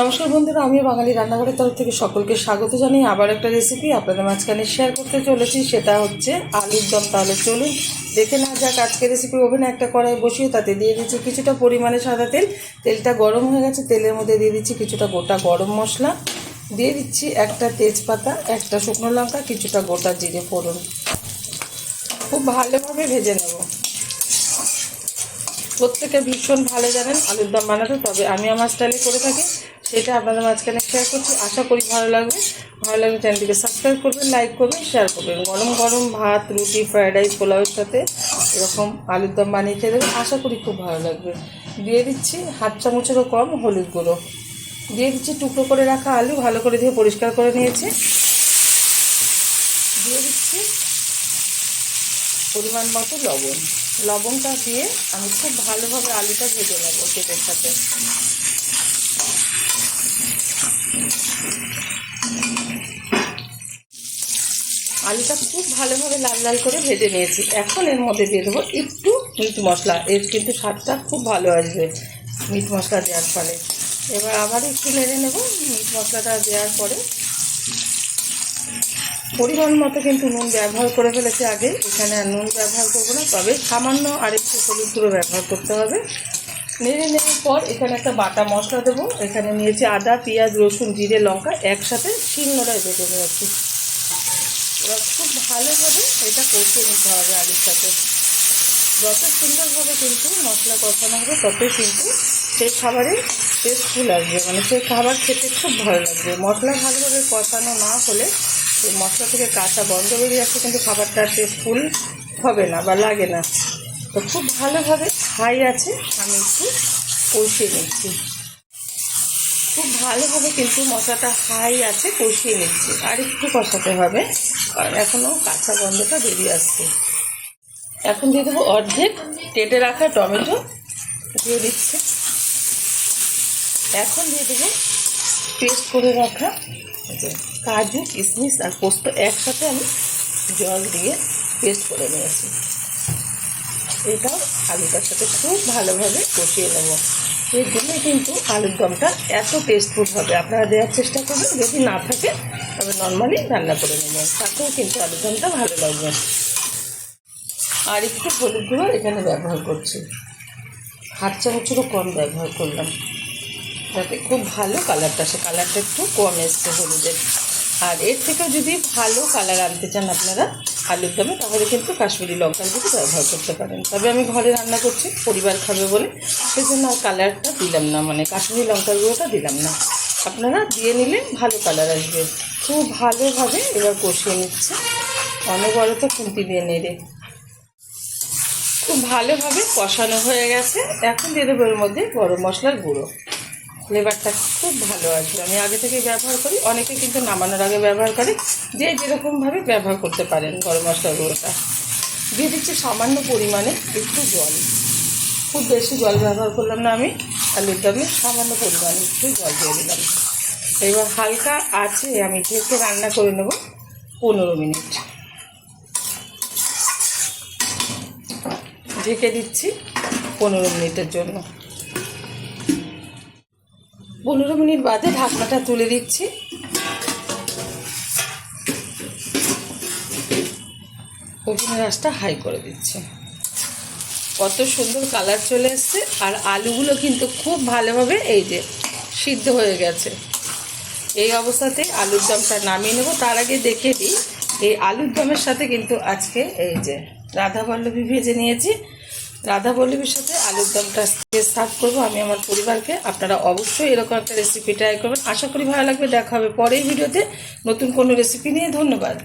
নমস্কার বন্ধুরা, আমি বাঙালি রান্নাঘরের তরফ থেকে সকলকে স্বাগত জানাই। আবার একটা রেসিপি আপনাদের মাঝখানে শেয়ার করতে চলেছি, সেটা হচ্ছে আলুর দম। তাহলে চলুন দেখে নেওয়া যাক আজকের রেসিপি। ওভেনে একটা কড়াই বসিয়ে তাতে দিয়ে দিচ্ছি কিছুটা পরিমাণে সাদা তেল। তেলটা গরম হয়ে গেছে, তেলের মধ্যে দিয়ে দিচ্ছি কিছুটা গোটা গরম মশলা, দিয়ে দিচ্ছি একটা তেজপাতা, একটা শুকনো লঙ্কা, কিছুটা গোটা জিরে ফোড়ন। খুব ভালোভাবে ভেজে নেব। প্রত্যেকে ভীষণ ভালো জানেন আলুর দম বানাতে, তবে আমি আমার স্টাইলে করে থাকি, সেটা আপনাদের মাঝখানে শেয়ার করছি। আশা করি ভালো লাগবে। ভালো লাগলে চ্যানেলটিকে সাবস্ক্রাইব করবেন, লাইক করবেন, শেয়ার করবেন। গরম গরম ভাত, রুটি, ফ্রায়েড রাইস, পোলাওয়ের সাথে এরকম আলুর দম বানিয়ে খেয়ে দেবেন, আশা করি খুব ভালো লাগবে। দিয়ে দিচ্ছি হাফ চামচেরও কম হলুদ গুঁড়ো, দিয়ে দিচ্ছি টুকরো করে রাখা আলু, ভালো করে ধুয়ে পরিষ্কার করে নিয়েছি। দিয়ে দিচ্ছি পরিমাণ মতো লবণ। লবণটা দিয়ে আমি খুব ভালোভাবে আলুটা ভেজে নেব তেলের সাথে। আলুটা খুব ভালোভাবে লাল লাল করে ভেজে নিয়েছি। এখন এর মধ্যে দিয়ে দেবো একটু মিট মশলা, এর কিন্তু স্বাদটা খুব ভালো আসবে মিট মশলা দেওয়ার ফলে। এবার আবার একটু নেড়ে নেব। মিট মশলাটা দেওয়ার পরে পরিমাণ মতো কিন্তু নুন ব্যবহার করে ফেলেছি আগে, এখানে আর নুন ব্যবহার করবো না, তবে সামান্য আরেকটু হলুদ গুঁড়ো ব্যবহার করতে হবে। নেড়ে নেওয়ার পর এখানে একটা বাটা মশলা দেবো। এখানে নিয়েছি আদা, পেঁয়াজ, রসুন, জিরে, লঙ্কা একসাথে শিলনোড়ায় বেটে নিয়েছি। এবার খুব ভালোভাবে এটা কষিয়ে নিতে হবে আলুর সাথে। যত সুন্দরভাবে কিন্তু মশলা কষানো হবে, ততই কিন্তু সেই খাবারের টেস্টফুল আসবে, মানে সেই খাবার খেতে খুব ভালো লাগবে। মশলা ভালোভাবে কষানো না হলে সেই মশলা থেকে কাঁচা গন্ধ বেরিয়ে আসছে, কিন্তু খাবারটা টেস্টফুল হবে না বা লাগে না। তো খুব ভালোভাবে হাই আছে আমি একটু কষিয়ে নিচ্ছি। খুব ভালোভাবে কিন্তু মশলাটা হাই আছে কষিয়ে নিচ্ছি, আর একটু কষাতে হবে, কারণ এখনও কাঁচা গন্ধটা বেরিয়ে আসছে। এখন দিয়ে দেবো অর্ধেক কেটে রাখা টমেটো, দিয়ে দিচ্ছি। এখন দিয়ে দেবো পেস্ট করে রাখা কাজু, কিশমিশ আর পোস্ত একসাথে আমি জল দিয়ে পেস্ট করে নিয়েছি। এটাও আলুটার সাথে খুব ভালোভাবে কষিয়ে নেব। এর জন্যই কিন্তু আলুর দমটা এত টেস্টফুল হবে। আপনারা দেওয়ার চেষ্টা করবেন, যদি না থাকে তবে নর্মালি রান্না করে নেবেন, তাতেও কিন্তু আলুর দমটা ভালো লাগবে। আর একটু হলুদ গুঁড়ো এখানে ব্যবহার করছি, হাফ চামচেরও কম ব্যবহার করলাম, যাতে খুব ভালো কালারটা আসে। কালারটা একটু কম এসছে হলুদের। আর এর থেকেও যদি ভালো কালার আনতে চান আপনারা আলুর দমে, তাহলে কিন্তু কাশ্মীরি লঙ্কার গুঁড়ো ব্যবহার করতে পারেন। তবে আমি ঘরে রান্না করছি, পরিবার খাবে বলে, সেই জন্য আর কালারটা দিলাম না, মানে কাশ্মীরি লঙ্কার গুঁড়োটা দিলাম না। আপনারা দিয়ে নিলে ভালো কালার আসবে। খুব ভালোভাবে এবার কষিয়ে নিচ্ছে, অনবরত খুন্তি দিয়ে নেড়ে। খুব ভালোভাবে কষানো হয়ে গেছে। এখন দিয়ে দেবো এর মধ্যে গরম মশলার গুঁড়ো। ফ্লেভারটা খুব ভালো আসবে। আমি আগে থেকে ব্যবহার করি, অনেকে কিন্তু নামানোর আগে ব্যবহার করে, যে যেরকমভাবে ব্যবহার করতে পারেন গরম মশলার গুঁড়োটা। দিয়ে দিচ্ছি সামান্য পরিমাণে একটু জল, খুব বেশি জল ব্যবহার করলাম না আমি আলুর দমে, সামান্য পরিমাণে একটু জল দিয়ে দিলাম। এবার হালকা আছে আমি ঢেকে রান্না করে নেব 15 মিনিট। ঢেকে দিচ্ছি 15 মিনিটের জন্য। 15 মিনিট বাদে ঢাকনাটা তুলে দিচ্ছি। ওভেনের আঁচটা হাই করে দিচ্ছি। কত সুন্দর কালার চলে এসছে, আর আলুগুলো কিন্তু খুব ভালোভাবে এই যে সিদ্ধ হয়ে গেছে। এই অবস্থাতে আলুর দমটা নামিয়ে নেব। তার আগে দেখে দিই, এই আলুর দমের সাথে কিন্তু আজকে এই যে রাধাবল্লভী ভেজে নিয়েছি। রাধাবল্লভীর সাথে আলুর দমটা সার্ভ করবো আমি আমার পরিবারকে। আপনারা অবশ্যই এরকম একটা রেসিপি ট্রাই করবেন, আশা করি ভালো লাগবে। দেখা হবে পরের ভিডিওতে নতুন কোনো রেসিপি নিয়ে। ধন্যবাদ।